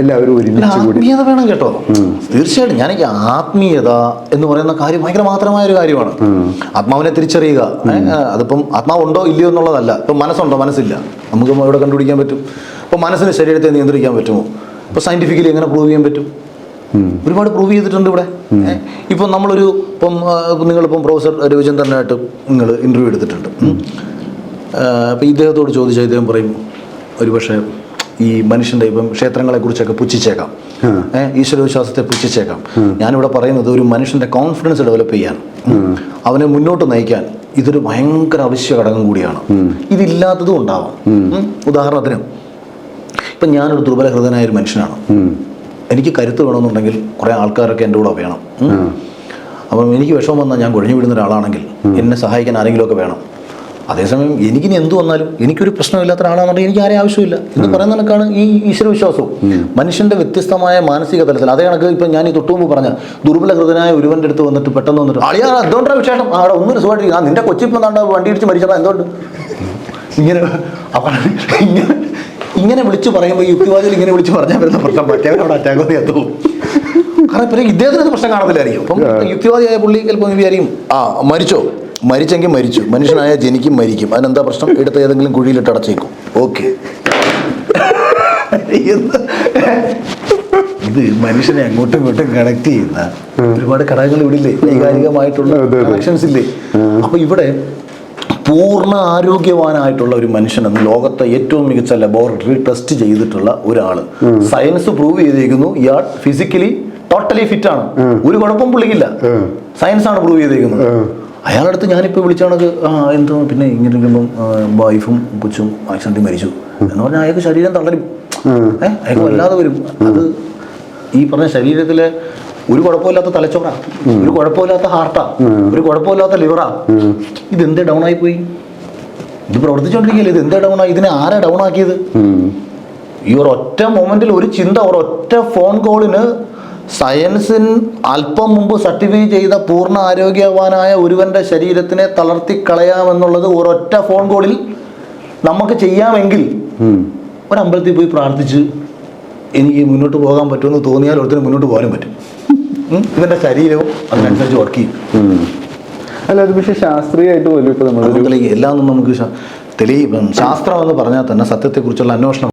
എല്ലാവരും ഒരുമിച്ച് കൂടി ആത്മീയത വേണം കേട്ടോ. തീർച്ചയായിട്ടും എനിക്ക് ആത്മീയത എന്ന് പറയുന്ന കാര്യം ഭയങ്കര മാത്രമായ ഒരു കാര്യമാണ്. ആത്മാവിനെ തിരിച്ചറിയുക. അതിപ്പം ആത്മാവുണ്ടോ ഇല്ലയോ എന്നുള്ളതല്ല. ഇപ്പം മനസ്സുണ്ടോ, മനസ്സില്ല, നമുക്ക് എവിടെ കണ്ടുപിടിക്കാൻ പറ്റും? ഇപ്പം മനസ്സിന് ശരീരത്തെ നിയന്ത്രിക്കാൻ പറ്റുമോ? ഇപ്പം സയന്റിഫിക്കലി എങ്ങനെ പ്രൂവ് ചെയ്യാൻ പറ്റും? ഒരുപാട് പ്രൂവ് ചെയ്തിട്ടുണ്ട് ഇവിടെ. ഇപ്പം നമ്മളൊരു നിങ്ങളിപ്പം പ്രൊഫസർ രവിചന്ദ്രനായിട്ട് നിങ്ങൾ ഇൻ്റർവ്യൂ എടുത്തിട്ടുണ്ട്. അപ്പം ഇദ്ദേഹത്തോട് ചോദിച്ചാൽ ഇദ്ദേഹം പറയും ഒരുപക്ഷെ ഈ മനുഷ്യൻ്റെ ഇപ്പം ക്ഷേത്രങ്ങളെക്കുറിച്ചൊക്കെ പുച്ഛിച്ചേക്കാം, ഈശ്വരവിശ്വാസത്തെ പുച്ഛിച്ചേക്കാം. ഞാനിവിടെ പറയുന്നത് ഒരു മനുഷ്യൻ്റെ കോൺഫിഡൻസ് ഡെവലപ്പ് ചെയ്യാൻ, അവനെ മുന്നോട്ട് നയിക്കാൻ ഇതൊരു ഭയങ്കര അവശ്യ ഘടകം കൂടിയാണ്. ഇതില്ലാത്തതും ഉണ്ടാവാം. ഉദാഹരണത്തിന് ഇപ്പം ഞാനൊരു ദുർബല ഹൃദയനായൊരു മനുഷ്യനാണ്. എനിക്ക് കരുത്ത് വേണമെന്നുണ്ടെങ്കിൽ കുറേ ആൾക്കാരൊക്കെ എൻ്റെ കൂടെ വേണം. അപ്പം എനിക്ക് വിഷമം വന്നാൽ ഞാൻ കുഴഞ്ഞു വിടുന്ന ഒരാളാണെങ്കിൽ എന്നെ സഹായിക്കാൻ ആരെങ്കിലുമൊക്കെ വേണം. അതേസമയം എനിക്കിനി എന്തു വന്നാലും എനിക്കൊരു പ്രശ്നമില്ലാത്ത ഒരാളാണെന്നുണ്ടെങ്കിൽ എനിക്ക് ആരെയും ആവശ്യമില്ല എന്ന് പറയുന്ന കണക്കാണ് ഈ ഈശ്വരവിശ്വാസവും. മനുഷ്യൻ്റെ വ്യത്യസ്തമായ മാനസിക തലത്തിൽ അതേ കണക്ക് ഇപ്പം ഞാൻ ഈ തൊട്ടുമുമ്പ് പറഞ്ഞ ദുർബല ഹൃദയനായ ഒരുവൻ്റെ അടുത്ത് വന്നിട്ട് പെട്ടെന്ന് വന്നിട്ട് അളിയാ എന്തുകൊണ്ടാണ് വിശേഷം, അവിടെ ഒന്നും സുഖമായിട്ടിരിക്കും, നിന്റെ കൊച്ചിപ്പം എന്താ വണ്ടി ഇടിച്ച് മരിച്ചപ്പോൾ എന്തുകൊണ്ട് ഇങ്ങനെ ഇങ്ങനെ വിളിച്ച് പറയുമ്പോൾ യുക്തിവാദികൾ ഇങ്ങനെ വിളിച്ച് പറഞ്ഞാൽ വരുന്ന പ്രശ്നം മറ്റേവരോട് അറ്റാക്ക് ചെയ്യാത്തവും. കാരണം ഇപ്പം ഇദ്ദേഹത്തിന് പ്രശ്നം കാണത്തില്ലായിരിക്കും. അപ്പം യുക്തിവാദിയായ പുള്ളി ചിലപ്പോൾ വിചാരിക്കും മരിച്ചോ, മരിച്ചെങ്കിൽ മരിച്ചു, മനുഷ്യനായ ജനിക്കും മരിക്കും, അതിനെന്താ പ്രശ്നം, എടുത്ത് ഏതെങ്കിലും കുഴിയിലിട്ട് അടച്ചേക്കും, ഓക്കെ. ഇത് മനുഷ്യനെ അങ്ങോട്ടും ഇങ്ങോട്ടും കണക്ട് ചെയ്യുന്ന ഒരുപാട് ഘടകങ്ങൾ ഇവിടെ ഇല്ലേ, വൈകാരികമായിട്ടുള്ള കണക്ഷൻസ് ഇല്ലേ. അപ്പൊ ഇവിടെ പൂർണ്ണ ആരോഗ്യവാനായിട്ടുള്ള ഒരു മനുഷ്യനെന്ന് ലോകത്തെ ഏറ്റവും മികച്ച ലബോറട്ടറി ടെസ്റ്റ് ചെയ്തിട്ടുള്ള ഒരാള്, സയൻസ് പ്രൂവ് ചെയ്തേക്കുന്നു ഇയാൾ ഫിസിക്കലി ടോട്ടലി ഫിറ്റ് ആണ്, ഒരു കുഴപ്പം പുള്ളിക്കില്ല, സയൻസ് ആണ് പ്രൂവ് ചെയ്തേക്കുന്നത്. അയാളടുത്ത് ഞാനിപ്പോൾ വിളിച്ചാണത് എന്തോ പിന്നെ ഇങ്ങനെ ഇരിക്കുമ്പം വൈഫും കൊച്ചും ആക്സിഡന്റിൽ മരിച്ചു എന്ന് പറഞ്ഞാൽ അയാൾക്ക് ശരീരം തളരും, അയാൾക്ക് വല്ലാതെ വരും. അത് ഈ പറഞ്ഞ ശരീരത്തിലെ ഒരു കുഴപ്പമില്ലാത്ത തലച്ചോറാ, ഒരു കുഴപ്പമില്ലാത്ത ഹാർട്ടാ, ഒരു കുഴപ്പമില്ലാത്ത ലിവറാ, ഇതെന്തേ ഡൗൺ ആയി പോയി? ഇത് പ്രവർത്തിച്ചോണ്ടിരിക്കുകയല്ലേ, ഇത് എന്തേ ഡൗൺ ആയി? ഇതിനെ ആരാ ഡൗൺ ആക്കിയത്? ഈ ഒരൊറ്റ മൊമെന്റിൽ ഒരു ചിന്ത, ഒരൊറ്റ ഫോൺ കോളിന് സയൻസിന് അല്പം മുമ്പ് സർട്ടിഫൈ ചെയ്ത പൂർണ്ണ ആരോഗ്യവാനായ ഒരുവന്റെ ശരീരത്തിനെ തളർത്തിക്കളയാമെന്നുള്ളത് ഒരൊറ്റ ഫോൺ കോളിൽ നമുക്ക് ചെയ്യാമെങ്കിൽ ഒരമ്പലത്തിൽ പോയി പ്രാർത്ഥിച്ച് എനിക്ക് മുന്നോട്ട് പോകാൻ പറ്റുമെന്ന് തോന്നിയാൽ ഒരുത്തിന് മുന്നോട്ട് പോകാനും പറ്റും. ഇവന്റെ ശരീരവും അതിനനുസരിച്ച് വർക്ക് ചെയ്യും. അല്ല അത് പക്ഷേ ശാസ്ത്രീയമായിട്ട് പോലും ഇപ്പൊ നമ്മൾ എല്ലാം നമുക്ക് തെളിയിപ്പം ശാസ്ത്രം എന്ന് പറഞ്ഞാൽ തന്നെ സത്യത്തെക്കുറിച്ചുള്ള അന്വേഷണം